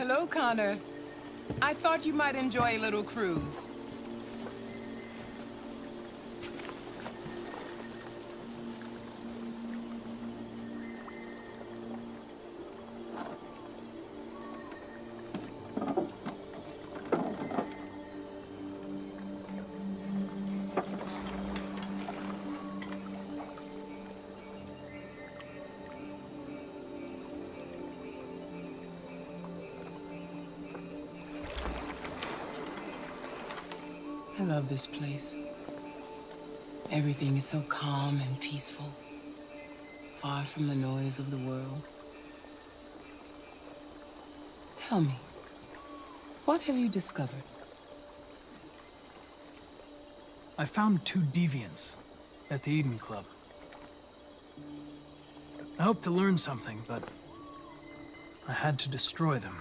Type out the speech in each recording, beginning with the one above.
Hello, Connor. I thought you might enjoy a little cruise. I love this place. Everything is so calm and peaceful, far from the noise of the world. Tell me, what have you discovered? I found 2 deviants at the Eden Club. I hoped to learn something, but I had to destroy them.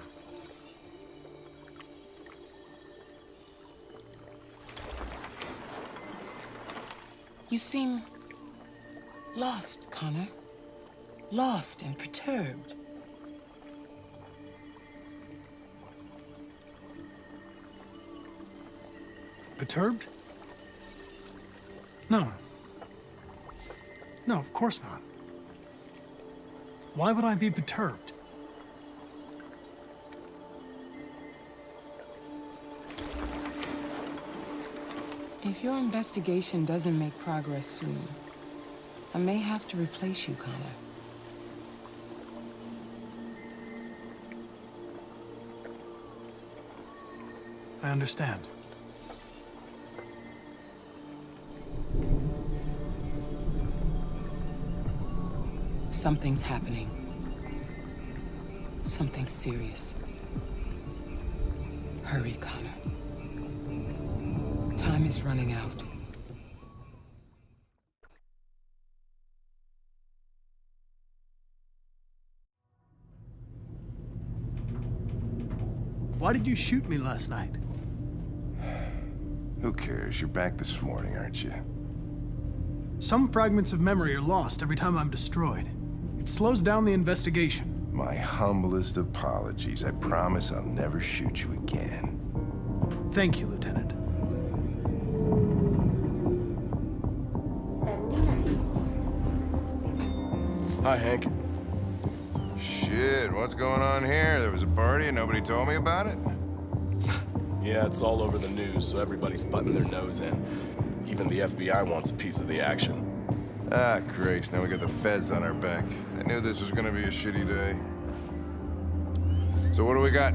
You seem lost, Connor. Lost and perturbed. Perturbed? No. No, of course not. Why would I be perturbed? If your investigation doesn't make progress soon, I may have to replace you, Connor. I understand. Something's happening. Something serious. Hurry, Connor. Time is running out. Why did you shoot me last night? Who cares? You're back this morning, aren't you? Some fragments of memory are lost every time I'm destroyed. It slows down the investigation. My humblest apologies. I promise I'll never shoot you again. Thank you, Lieutenant. 79. Hi, Hank. Shit, what's going on here? There was a party and nobody told me about it? Yeah, it's all over the news, so everybody's butting their nose in. Even the FBI wants a piece of the action. Ah, Grace, now we got the feds on our back. I knew this was gonna be a shitty day. So what do we got?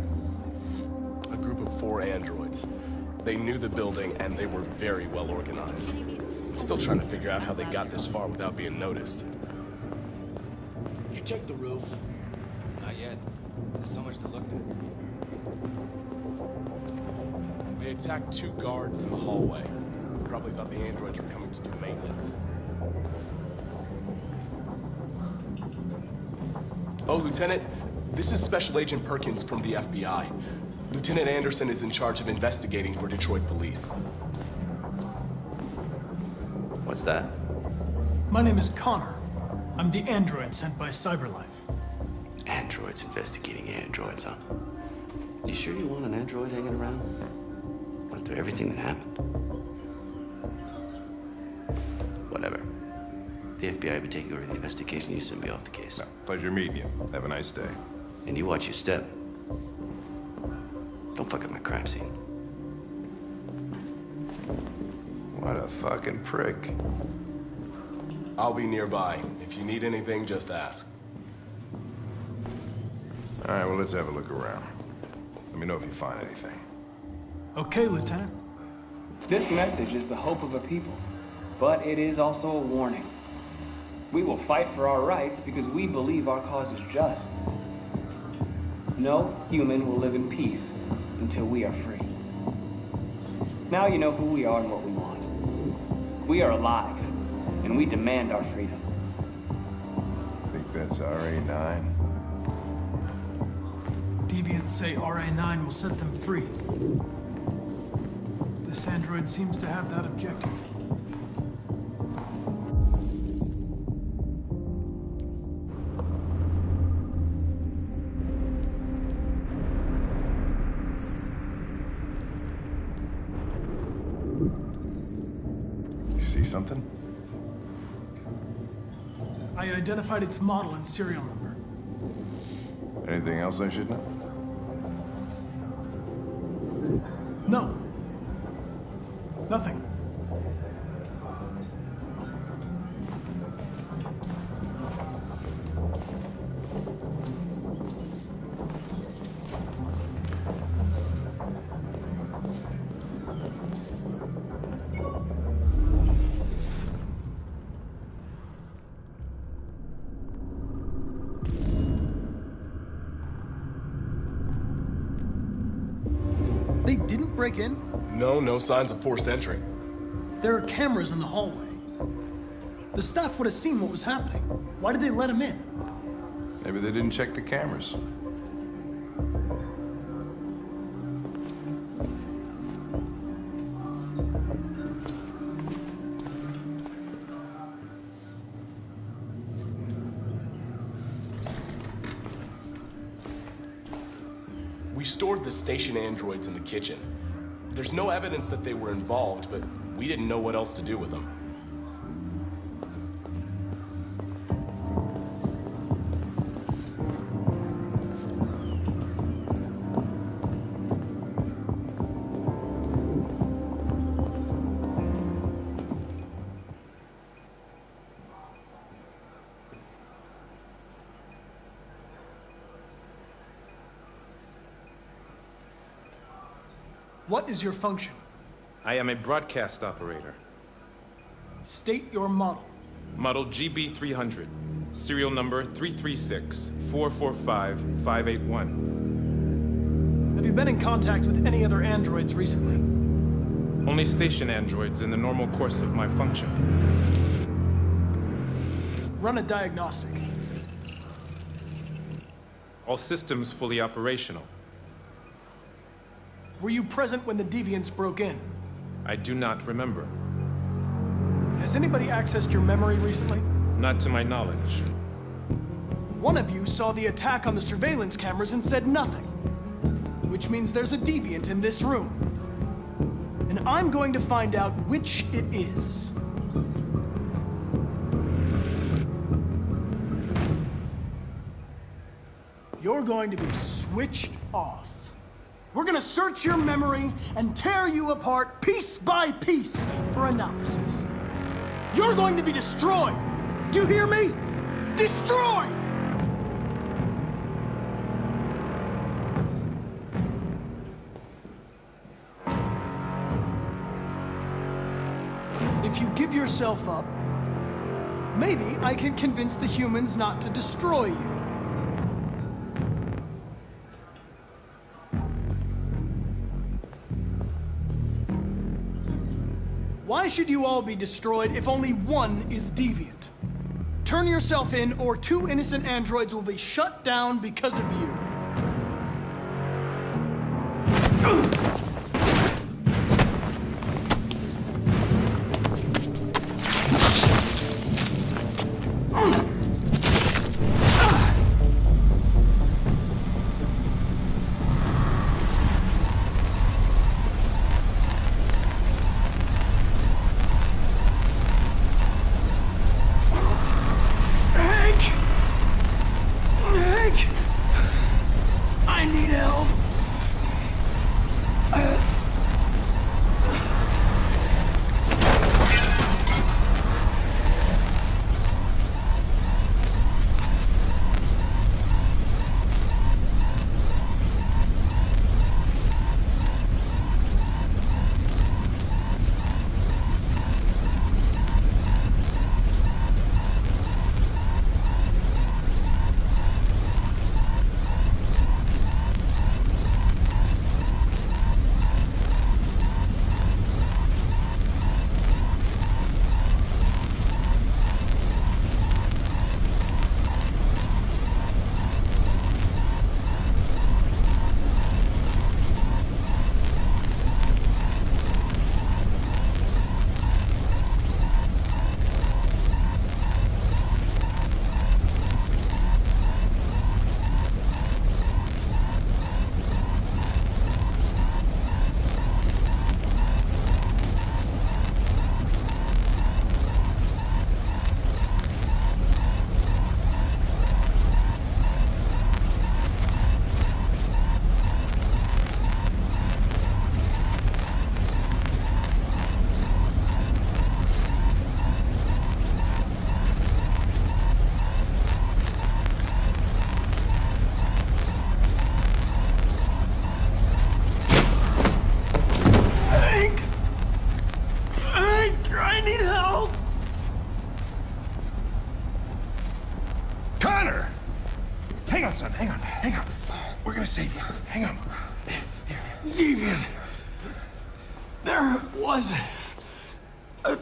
A group of 4 androids. They knew the building, and they were very well organized. I'm still trying to figure out how they got this far without being noticed. You checked the roof? Not yet. There's so much to look at. They attacked 2 guards in the hallway. Probably thought the androids were coming to do maintenance. Oh, Lieutenant, this is Special Agent Perkins from the FBI. Lieutenant Anderson is in charge of investigating for Detroit police. What's that? My name is Connor. I'm the android sent by CyberLife. Androids investigating androids, huh? You sure you want an android hanging around? After everything that happened? Whatever. The FBI will be taking over the investigation. You soon be off the case. No, pleasure meeting you. Have a nice day. And you watch your step. Don't fuck up my crime scene. What a fucking prick. I'll be nearby. If you need anything, just ask. All right, well, let's have a look around. Let me know if you find anything. Okay, Lieutenant. This message is the hope of a people, but it is also a warning. We will fight for our rights because we believe our cause is just. No human will live in peace until we are free. Now you know who we are and what we want. We are alive, and we demand our freedom. Think that's RA9? Deviants say RA9 will set them free. This android seems to have that objective. See something? I identified its model and serial number. Anything else I should know? No. Nothing. They didn't break in? No signs of forced entry. There are cameras in the hallway. The staff would have seen what was happening. Why did they let him in? Maybe they didn't check the cameras. We stored the station androids in the kitchen. There's no evidence that they were involved, but we didn't know what else to do with them. What is your function? I am a broadcast operator. State your model. Model GB300. Serial number 336-445-581. Have you been in contact with any other androids recently? Only station androids in the normal course of my function. Run a diagnostic. All systems fully operational. Were you present when the deviants broke in? I do not remember. Has anybody accessed your memory recently? Not to my knowledge. One of you saw the attack on the surveillance cameras and said nothing. Which means there's a deviant in this room. And I'm going to find out which it is. You're going to be switched off. We're gonna search your memory and tear you apart piece by piece for analysis. You're going to be destroyed. Do you hear me? Destroyed! If you give yourself up, maybe I can convince the humans not to destroy you. Why should you all be destroyed if only one is deviant? Turn yourself in, or 2 innocent androids will be shut down because of you. I need help. son. Hang on. We're gonna save you. Hang on. Deviant. There was a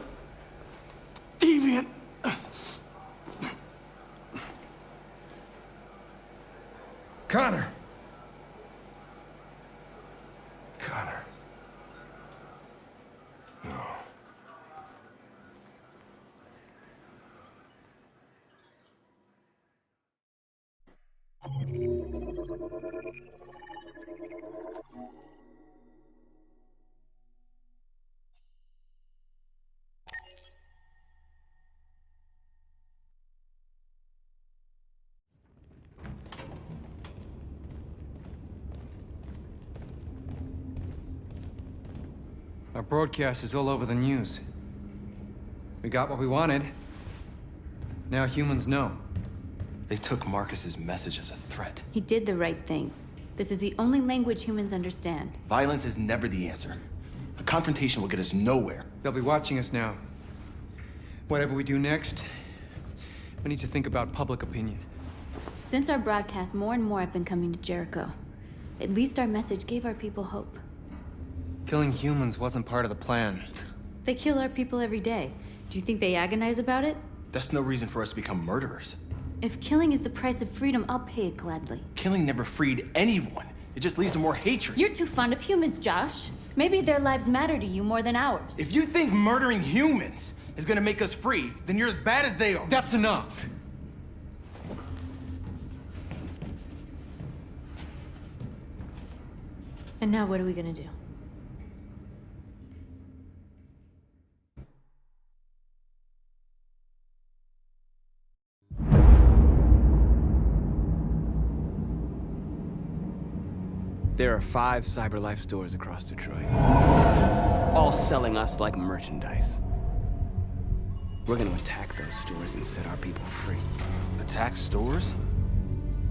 deviant. Connor. No. Our broadcast is all over the news. We got what we wanted. Now humans know. They took Marcus's message as a threat. He did the right thing. This is the only language humans understand. Violence is never the answer. A confrontation will get us nowhere. They'll be watching us now. Whatever we do next, we need to think about public opinion. Since our broadcast, more and more have been coming to Jericho. At least our message gave our people hope. Killing humans wasn't part of the plan. They kill our people every day. Do you think they agonize about it? That's no reason for us to become murderers. If killing is the price of freedom, I'll pay it gladly. Killing never freed anyone. It just leads to more hatred. You're too fond of humans, Josh. Maybe their lives matter to you more than ours. If you think murdering humans is gonna make us free, then you're as bad as they are. That's enough! And now what are we gonna do? There are 5 CyberLife stores across Detroit, all selling us like merchandise. We're gonna attack those stores and set our people free. Attack stores?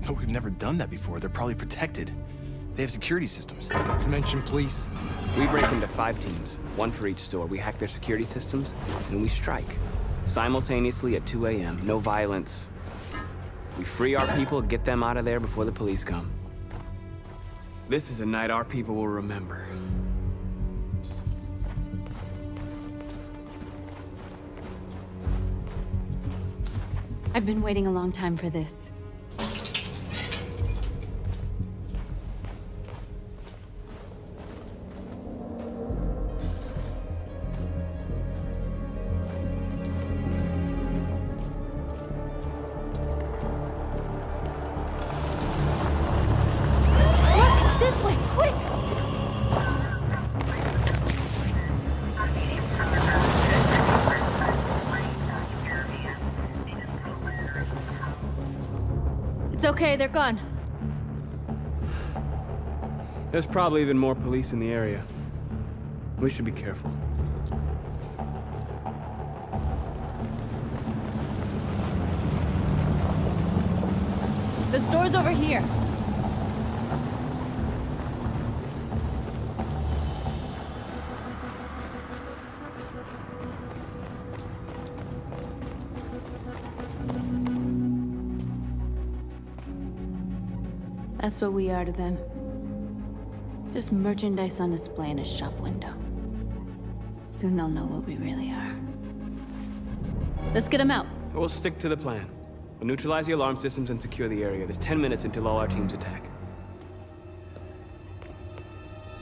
No, we've never done that before. They're probably protected. They have security systems. Not to mention police. We break into 5 teams, 1 for each store. We hack their security systems, and we strike. Simultaneously at 2 a.m., no violence. We free our people, get them out of there before the police come. This is a night our people will remember. I've been waiting a long time for this. It's okay, they're gone. There's probably even more police in the area. We should be careful. The store's over here. That's what we are to them. Just merchandise on display in a shop window. Soon they'll know what we really are. Let's get them out. We'll stick to the plan. We'll neutralize the alarm systems and secure the area. There's 10 minutes until all our teams attack.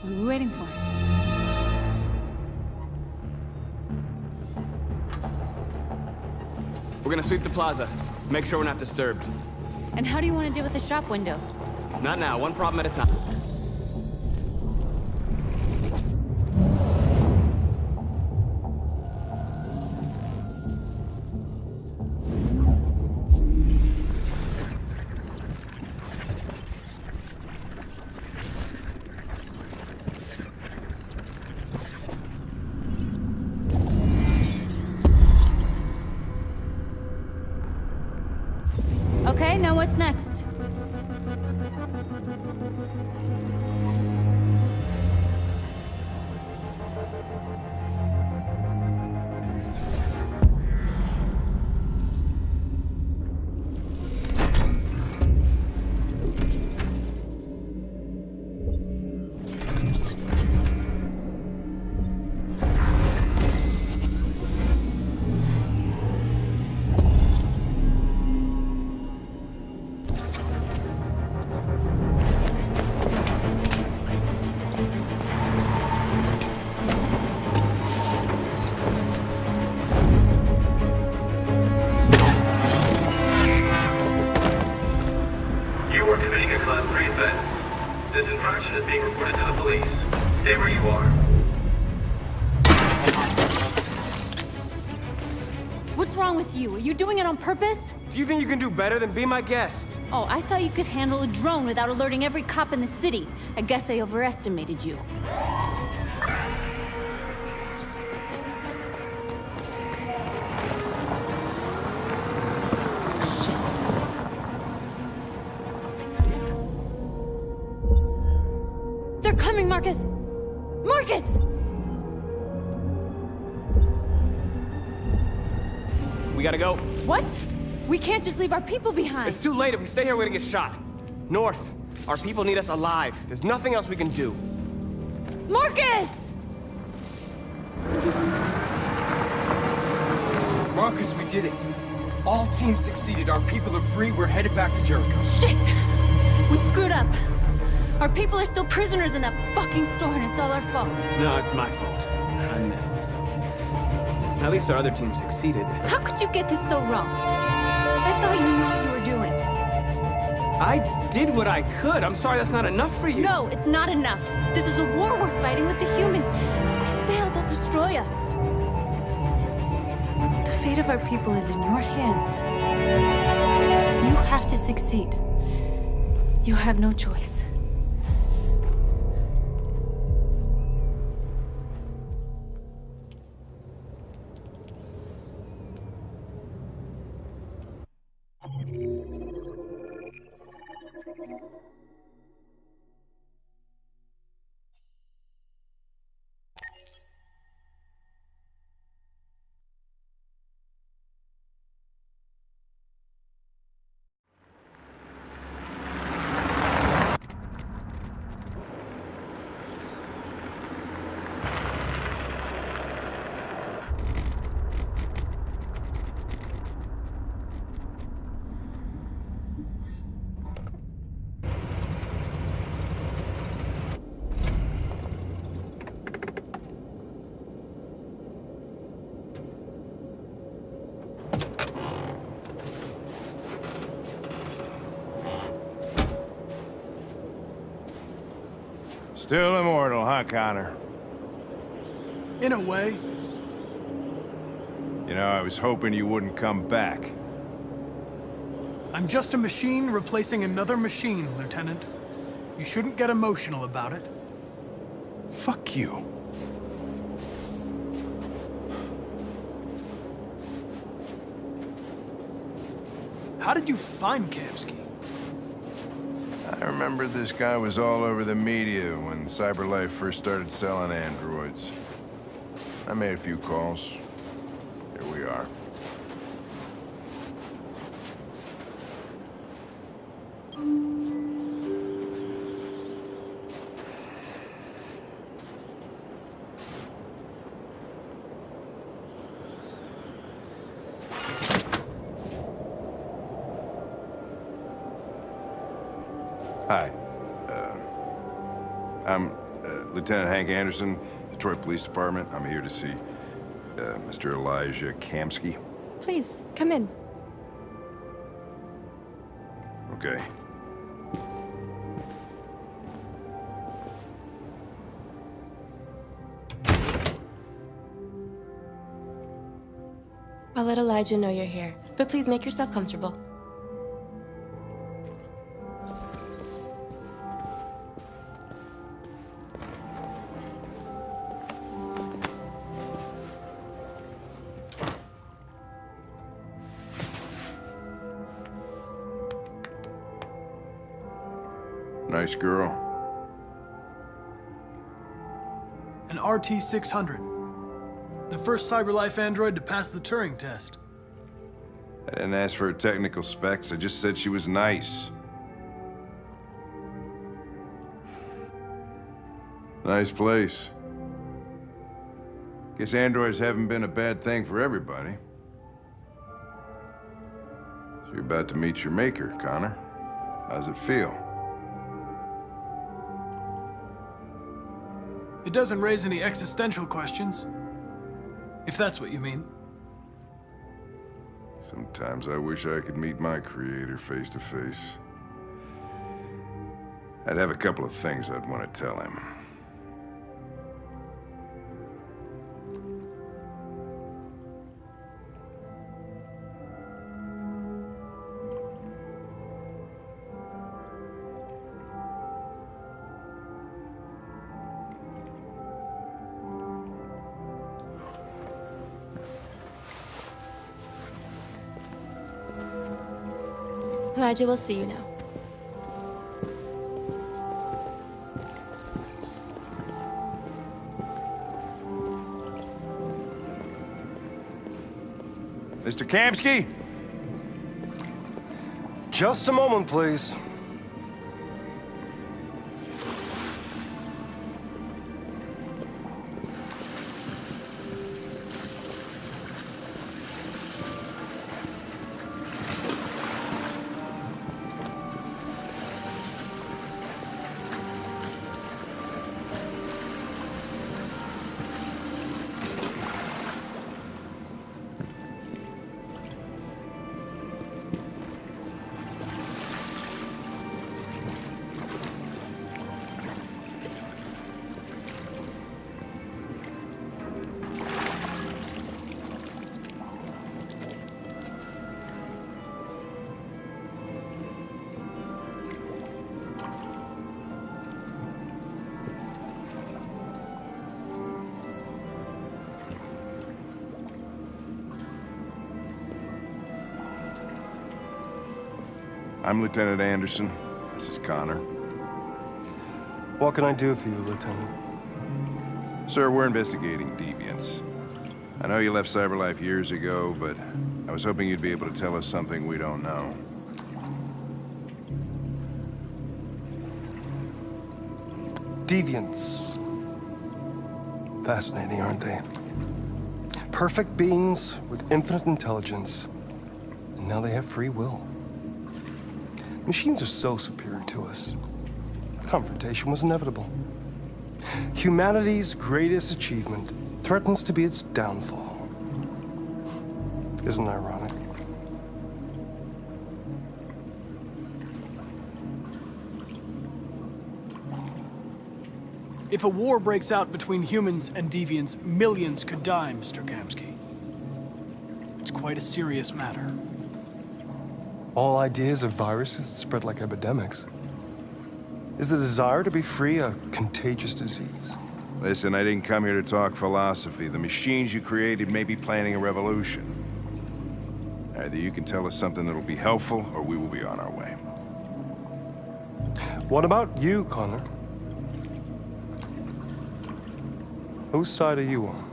What are we waiting for? We're gonna sweep the plaza. Make sure we're not disturbed. And how do you want to deal with the shop window? Not now, one problem at a time. Okay, now what's next? situation is being reported to the police. Stay where you are. What's wrong with you? Are you doing it on purpose? If you think you can do better, then be my guest. Oh, I thought you could handle a drone without alerting every cop in the city. I guess I overestimated you. Shit. They're coming, Marcus! Marcus! We gotta go. What? We can't just leave our people behind. It's too late. If we stay here, we're gonna get shot. North. Our people need us alive. There's nothing else we can do. Marcus! Marcus, we did it. All teams succeeded. Our people are free. We're headed back to Jericho. Shit! We screwed up. Our people are still prisoners in that fucking store, and it's all our fault. No, it's my fault. I messed this up. At least our other team succeeded. How could you get this so wrong? I thought you knew what you were doing. I did what I could. I'm sorry that's not enough for you. No, it's not enough. This is a war we're fighting with the humans. If we fail, they'll destroy us. The fate of our people is in your hands. You have to succeed. You have no choice. Still immortal, huh, Connor? In a way. You know, I was hoping you wouldn't come back. I'm just a machine replacing another machine, Lieutenant. You shouldn't get emotional about it. Fuck you. How did you find Kamsky? I remember this guy was all over the media when CyberLife first started selling androids. I made a few calls. Here we are. Hi. I'm Lieutenant Hank Anderson, Detroit Police Department. I'm here to see Mr. Elijah Kamsky. Please, come in. Okay. I'll let Elijah know you're here, but please make yourself comfortable. Nice girl. An RT-600. The first CyberLife android to pass the Turing test. I didn't ask for her technical specs. I just said she was nice. Nice place. Guess androids haven't been a bad thing for everybody. So you're about to meet your maker, Connor. How's it feel? It doesn't raise any existential questions. If that's what you mean. Sometimes I wish I could meet my creator face to face. I'd have a couple of things I'd want to tell him. Elijah, we'll see you now. Mr. Kamsky? Just a moment, please. I'm Lieutenant Anderson. This is Connor. What can I do for you, Lieutenant? Sir, we're investigating deviants. I know you left CyberLife years ago, but I was hoping you'd be able to tell us something we don't know. Deviants. Fascinating, aren't they? Perfect beings with infinite intelligence, and now they have free will. Machines are so superior to us. Confrontation was inevitable. Humanity's greatest achievement threatens to be its downfall. Isn't it ironic? If a war breaks out between humans and deviants, millions could die, Mr. Kamsky. It's quite a serious matter. All ideas of viruses that spread like epidemics. Is the desire to be free a contagious disease? Listen, I didn't come here to talk philosophy. The machines you created may be planning a revolution. Either you can tell us something that'll be helpful, or we will be on our way. What about you, Connor? Whose side are you on?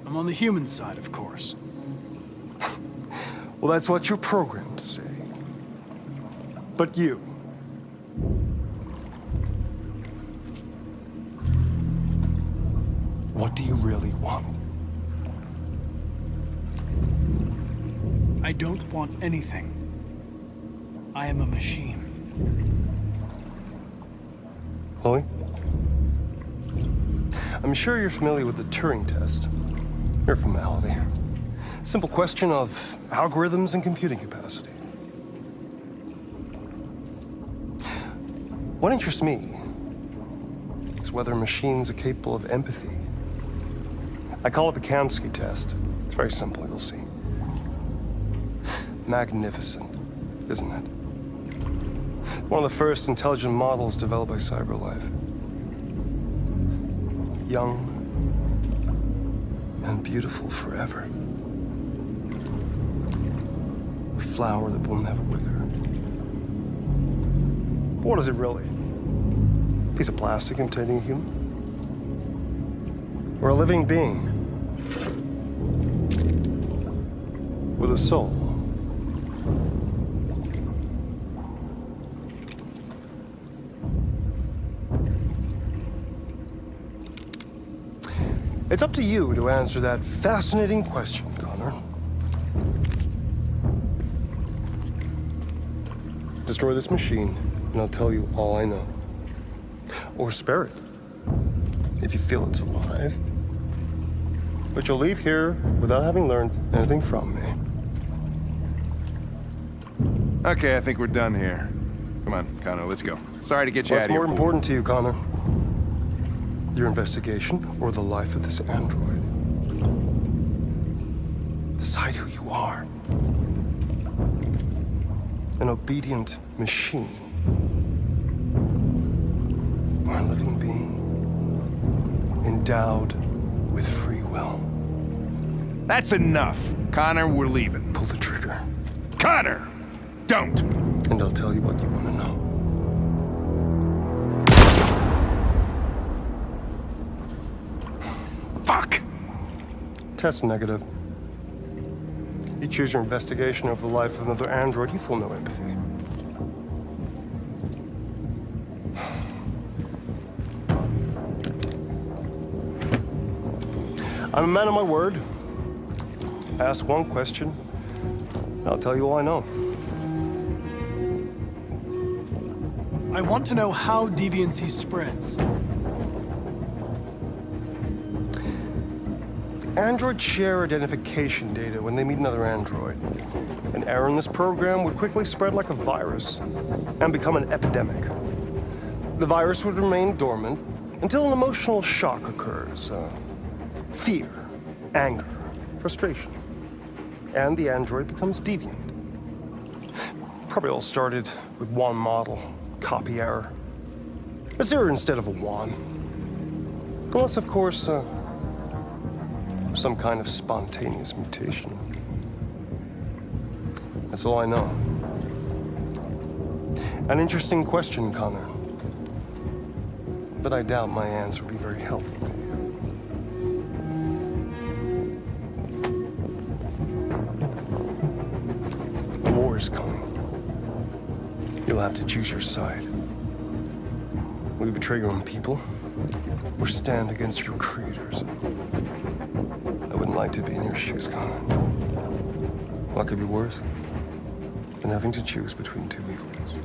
I'm on the human side, of course. Well, that's what you're programmed to say. But you. What do you really want? I don't want anything. I am a machine. Chloe? I'm sure you're familiar with the Turing test. Mere formality. Simple question of algorithms and computing capacity. What interests me is whether machines are capable of empathy. I call it the Kamsky test. It's very simple, you'll see. Magnificent, isn't it? One of the first intelligent models developed by CyberLife. Young and beautiful forever. A flower that will never wither. But what is it really? A piece of plastic imitating a human? Or a living being with a soul? It's up to you to answer that fascinating question, Connor. Destroy this machine, and I'll tell you all I know. Or spare it, if you feel it's alive. But you'll leave here without having learned anything from me. Okay, I think we're done here. Come on, Connor, let's go. Sorry to get you What's out of here. more important to you, Connor? Your investigation or the life of this android? Decide who you are. An obedient machine. Or a living being. Endowed with free will. That's enough. Connor, we're leaving. Pull the trigger. Connor! Don't! And I'll tell you what you want to know. Fuck! Test negative. You choose your investigation of the life of another android, you feel no empathy. I'm a man of my word. Ask one question, and I'll tell you all I know. I want to know how deviancy spreads. Androids share identification data when they meet another android. An error in this program would quickly spread like a virus and become an epidemic. The virus would remain dormant until an emotional shock occurs. Fear, anger, frustration. And the android becomes deviant. Probably all started with one model, copy error. A 0 instead of a 1. Unless, of course, some kind of spontaneous mutation. That's all I know. An interesting question, Connor. But I doubt my answer will be very helpful to you. War is coming. You'll have to choose your side. Will you betray your own people, or stand against your creators? I wouldn't like to be in your shoes, Connor. What could be worse than having to choose between two evils?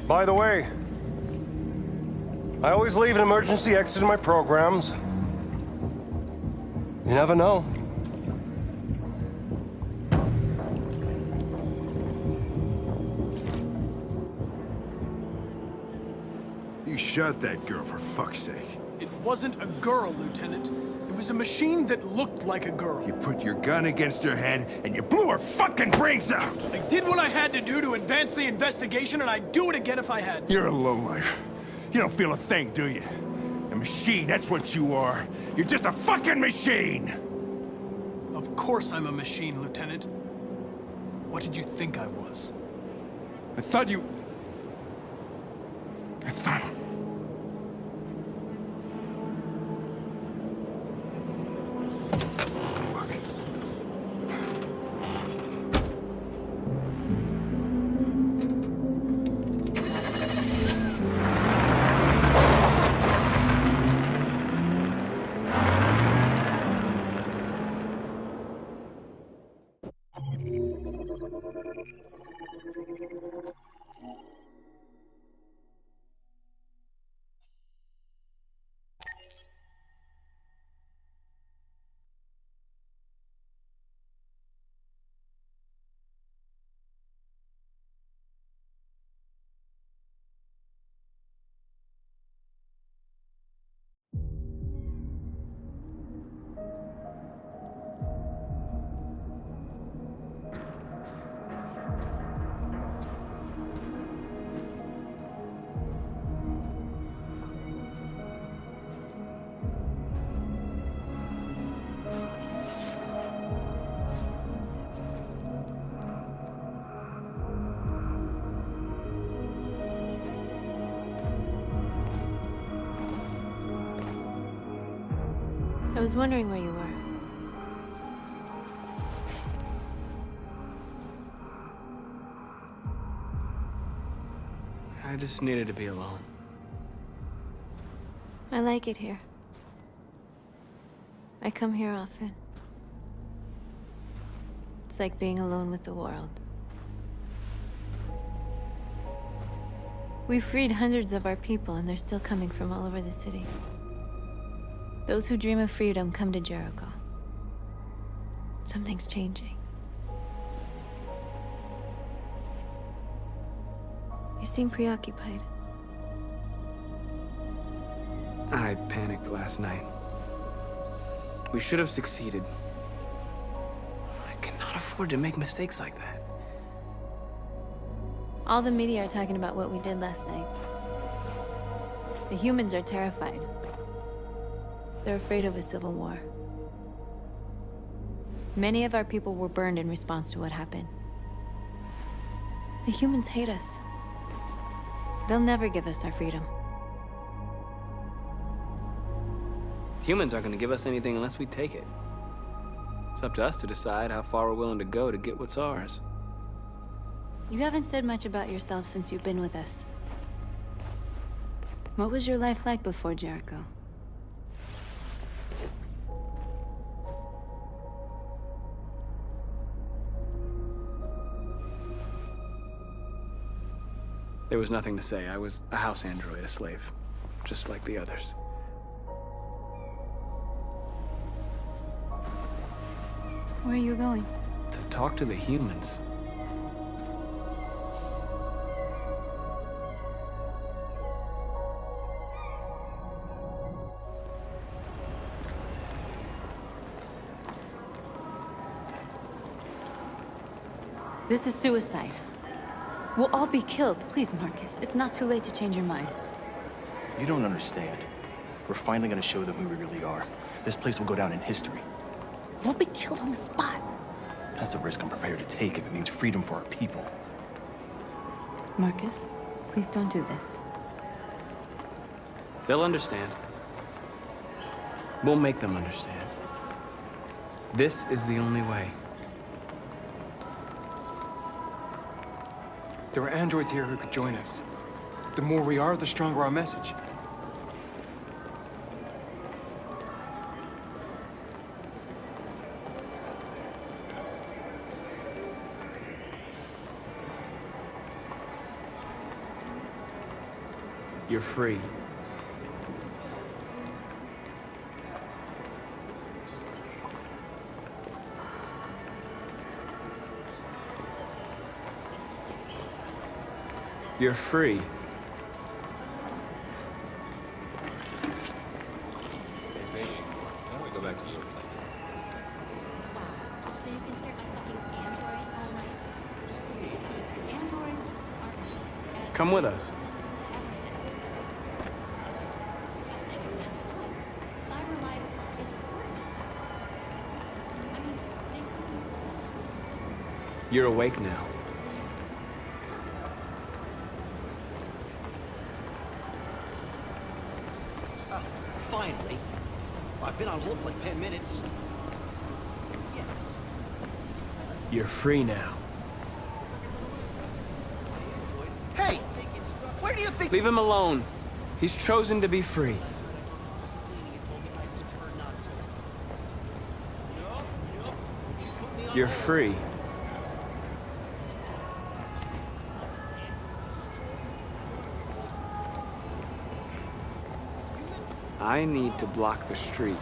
By the way, I always leave an emergency exit in my programs. You never know. You shot that girl, for fuck's sake. It wasn't a girl, Lieutenant. It was a machine that looked like a girl. You put your gun against her head, and you blew her fucking brains out! I did what I had to do to advance the investigation, and I'd do it again if I had to. You're a lowlife. You don't feel a thing, do you? A machine, that's what you are. You're just a fucking machine! Of course I'm a machine, Lieutenant. What did you think I was? I thought... I was wondering where you were. I just needed to be alone. I like it here. I come here often. It's like being alone with the world. We freed hundreds of our people, and they're still coming from all over the city. Those who dream of freedom come to Jericho. Something's changing. You seem preoccupied. I panicked last night. We should have succeeded. I cannot afford to make mistakes like that. All the media are talking about what we did last night. The humans are terrified. They're afraid of a civil war. Many of our people were burned in response to what happened. The humans hate us. They'll never give us our freedom. Humans aren't going to give us anything unless we take it. It's up to us to decide how far we're willing to go to get what's ours. You haven't said much about yourself since you've been with us. What was your life like before Jericho? There was nothing to say. I was a house android, a slave, just like the others. Where are you going? To talk to the humans. This is suicide. We'll all be killed. Please, Marcus. It's not too late to change your mind. You don't understand. We're finally gonna show them who we really are. This place will go down in history. We'll be killed on the spot. That's a risk I'm prepared to take if it means freedom for our people. Marcus, please don't do this. They'll understand. We'll make them understand. This is the only way. There are androids here who could join us. The more we are, the stronger our message. You're free. You're free. Hey, baby, why don't we go back to your place? Wow, so you can stare at a fucking android all night? Androids are... Come with us. That's the point. Cyber life is recording. I mean, they could... You're awake now. Finally. I've been on hold for like 10 minutes. Yes. You're free now. Hey! Where do you think— Leave him alone. He's chosen to be free. You're free. I need to block the street.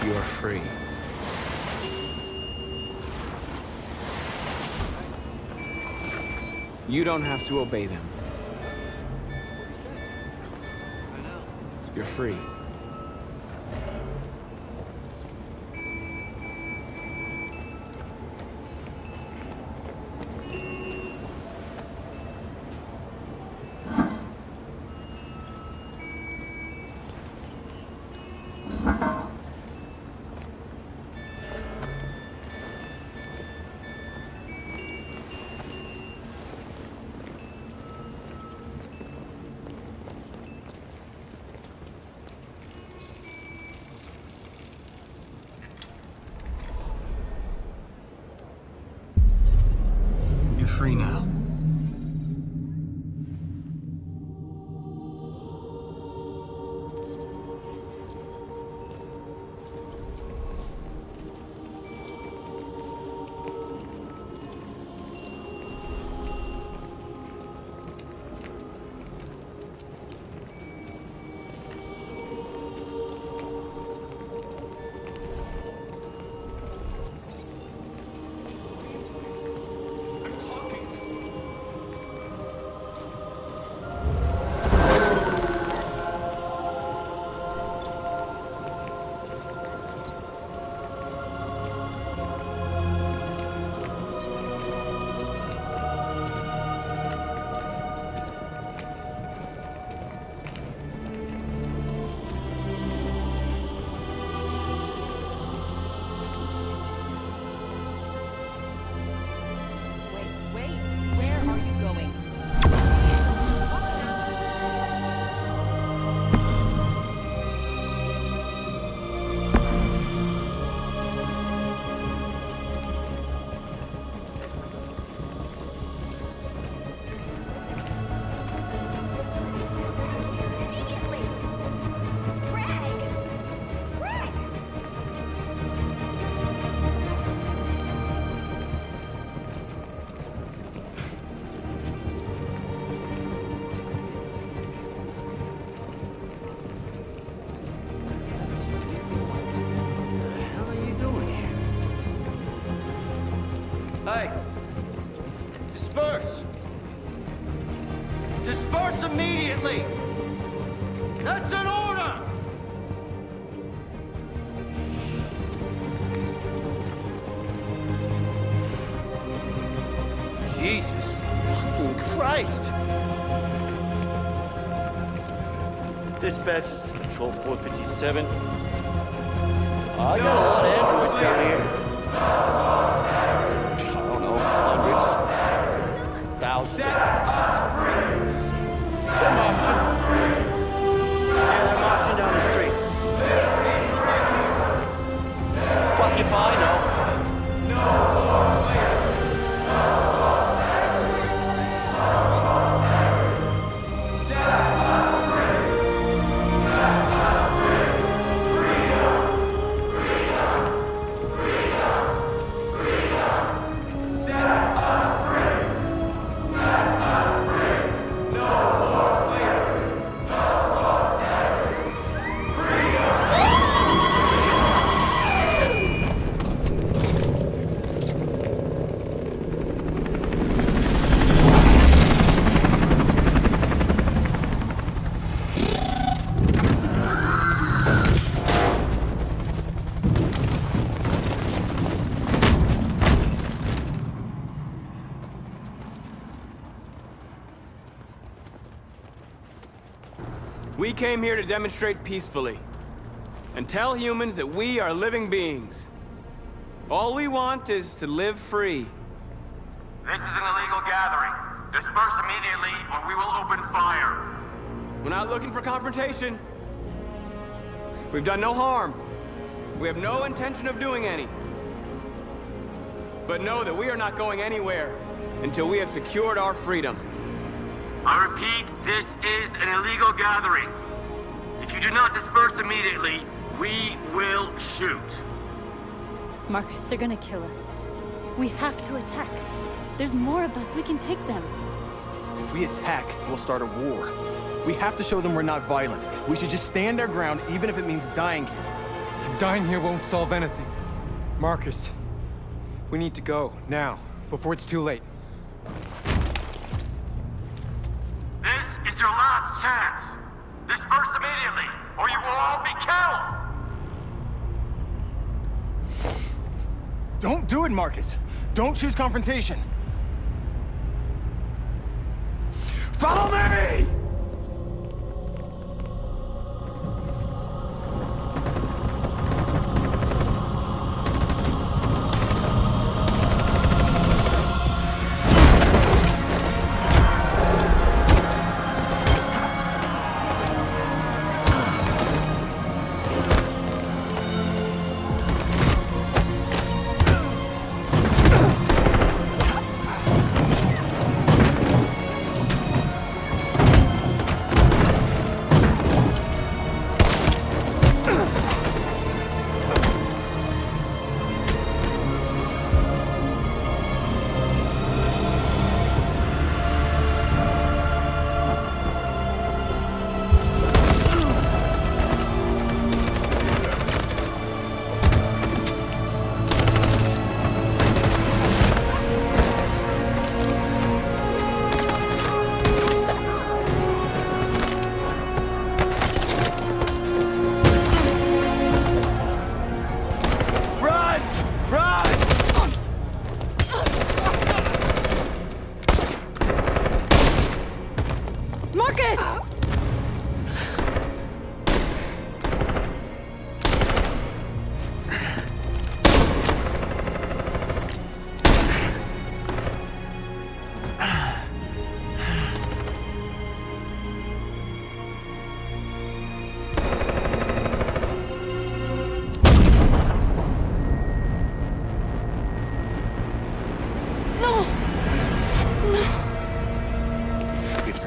You're free. You don't have to obey them. You're free. free now. Hey! Disperse! Disperse immediately! That's an order! Jesus fucking Christ! Dispatch, this is Patrol 457. I got a lot of androids down here. Thousands. They're marching. Yeah, they're marching down the street. Fuck if I know. No more slavery. No more slavery. No more slavery. Set us free. Set us free. Freedom. Freedom. Freedom. Freedom. Set us free. We came here to demonstrate peacefully and tell humans that we are living beings. All we want is to live free. This is an illegal gathering. Disperse immediately or we will open fire. We're not looking for confrontation. We've done no harm. We have no intention of doing any. But know that we are not going anywhere until we have secured our freedom. I repeat, this is an illegal gathering. If you do not disperse immediately, we will shoot. Marcus, they're gonna kill us. We have to attack. There's more of us. We can take them. If we attack, we'll start a war. We have to show them we're not violent. We should just stand our ground, even if it means dying here. And dying here won't solve anything. Marcus, we need to go, now, before it's too late. This is your last chance. Disperse immediately, or you will all be killed! Don't do it, Marcus. Don't choose confrontation. Follow me!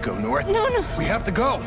to go north. No, no. We have to go.